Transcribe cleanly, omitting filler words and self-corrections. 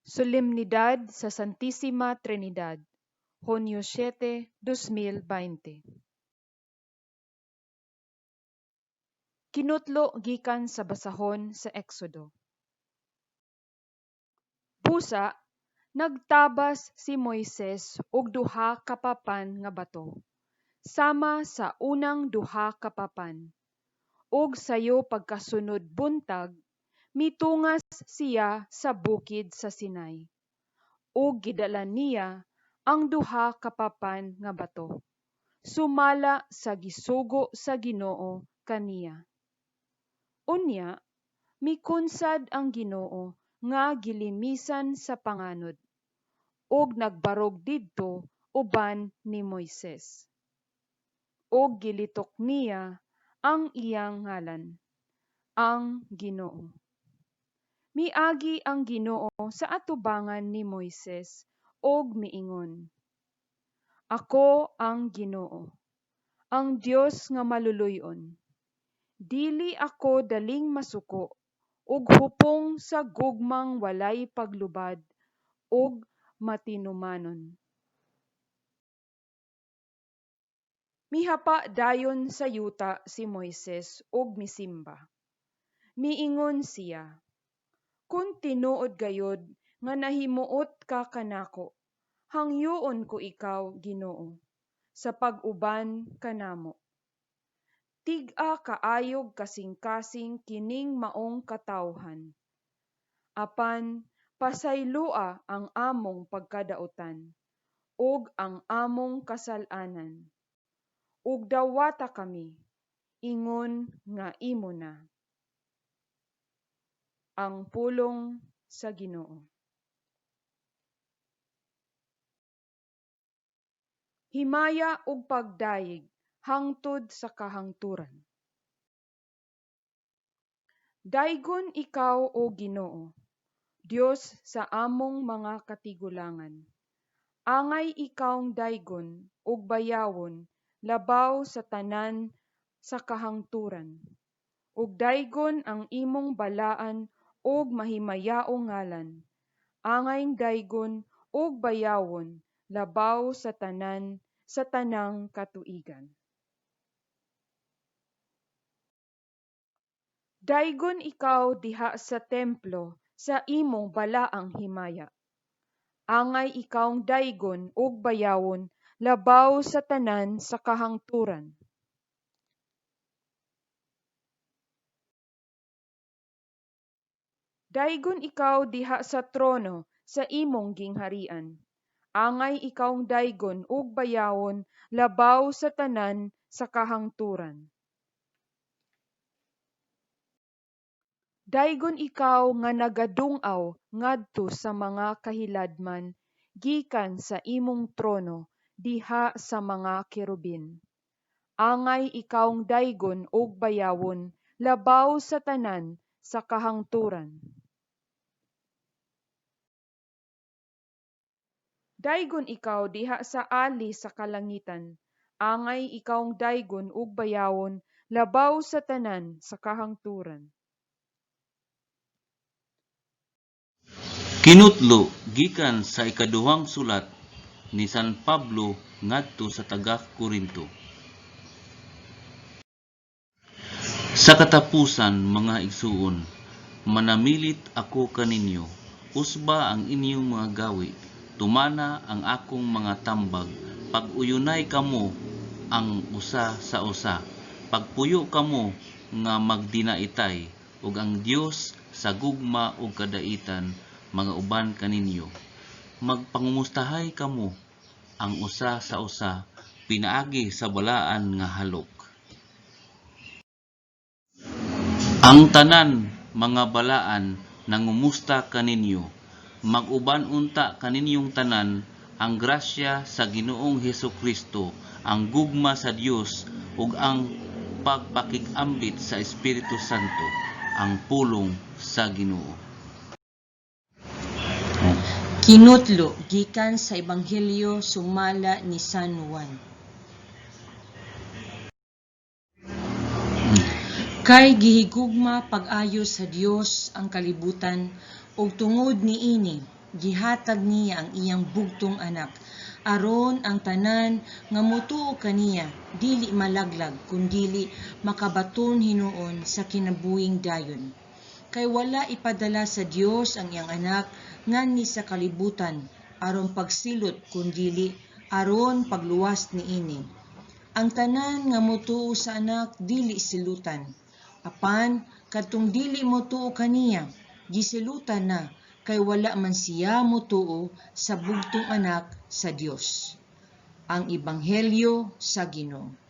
Solemnidad sa Santísima Trinidad, Hunyo 7, 2020. Kinutlo gikan sa basahon sa Exodo. Busa, nagtabas si Moises og duha ka papan nga bato, sama sa unang duha ka papan. Og sayo pagkasunod buntag, mitungas siya sa bukid sa Sinai. Og gidala niya ang duha ka papan nga bato, sumala sa gisugo sa Ginoo kaniya. Unya, mikunsad ang Ginoo nga gilimisan sa panganod, og nagbarog didto uban ni Moises. Og gilitok niya ang iyang ngalan, ang Ginoo. Miagi ang Ginoo sa atubangan ni Moises og miingon, Ako ang Ginoo, ang Dios nga maluluy-on. Dili ako daling masuko, ug hupong sa gugmang walay paglubad, ug matinumanon. Mihapa dayon sa yuta si Moises ug misimba. Miingon siya, Kung tinuod gayod nga nahimuot ka kanako, hangyoon ko ikaw, Ginoo, sa pag-uban kanamo. Tig-a kaayog kasing-kasing kining maong katawhan. Apan pasaylua ang among pagkadautan, ug ang among kasal-anan. Ug dawata kami, ingon nga imo na. Ang pulong sa Ginoo. Himaya ug pagdayeg hangtod sa kahangturan. Daygon ikaw o Ginoo, Dios sa among mga katigulangan. Angay ikawng daygon ug bayawon labaw sa tanan sa kahangturan. Ug daygon ang imong balaan ug mahimayaong ngalan. Angay daygon ug bayawon labaw sa tanan sa tanang katuigan. Daygon ikaw diha sa templo sa imong balaang himaya. Angay ikawng daygon ug bayawon labaw sa tanan sa kahangturan. Daygon ikaw diha sa trono sa imong gingharian. Angay ikawng daygon ug bayawon labaw sa tanan sa kahangturan. Daygon ikaw nga nagadung-aw ngadto sa mga kahiladman gikan sa imong trono diha sa mga kerubin. Angay ikawng daygon ug bayawon labaw sa tanan sa kahangturan. Daygon ikaw diha sa ali sa kalangitan. Angay ikawng daygon ug bayawon labaw sa tanan sa kahangturan. Kinutlo gikan sa ikaduhang sulat ni San Pablo ngadto sa taga-Korinto. Sa katapusan, mga igsuon, manamilit ako kaninyo, usba ang inyong mga gawi, tumana ang akong mga tambag, pag-uyunay kamo ang usa sa usa, pagpuyo kamo nga magdinaitay, ug ang Dios sa gugma ug kadaitan mga uban kaninyo. Magpangumustahay kamo ang usa sa usa, pinaagi sa balaan nga halok. Ang tanan mga balaan nangumusta kaninyo. Mag-uban unta kaninyong tanan ang grasya sa Ginoong Hesukristo, ang gugma sa Dios ug ang pagpakig-ambit sa Espiritu Santo, ang pulong sa Ginoo. Kinutlo gikan sa Ebanghelyo sumala ni San Juan. Kay gihigugma pag-ayo sa Dios ang kalibutan ug tungod niini gihatag niya ang iyang bugtong anak, aron ang tanan nga motuo kaniya dili malaglag kundili makabaton hinuon sa kinabuhing dayon. Kay wala ipadala sa Dios ang iyang anak nganhi sa kalibutan aron pagsilot kundili aron pagluwas niini. Ang tanan nga motuo sa anak dili silutan, apan kadtong dili motuo kaniya gisilutan na kay wala man siya motuo sa bugtong anak sa Dios. Ang Ebanghelyo sa Ginoo.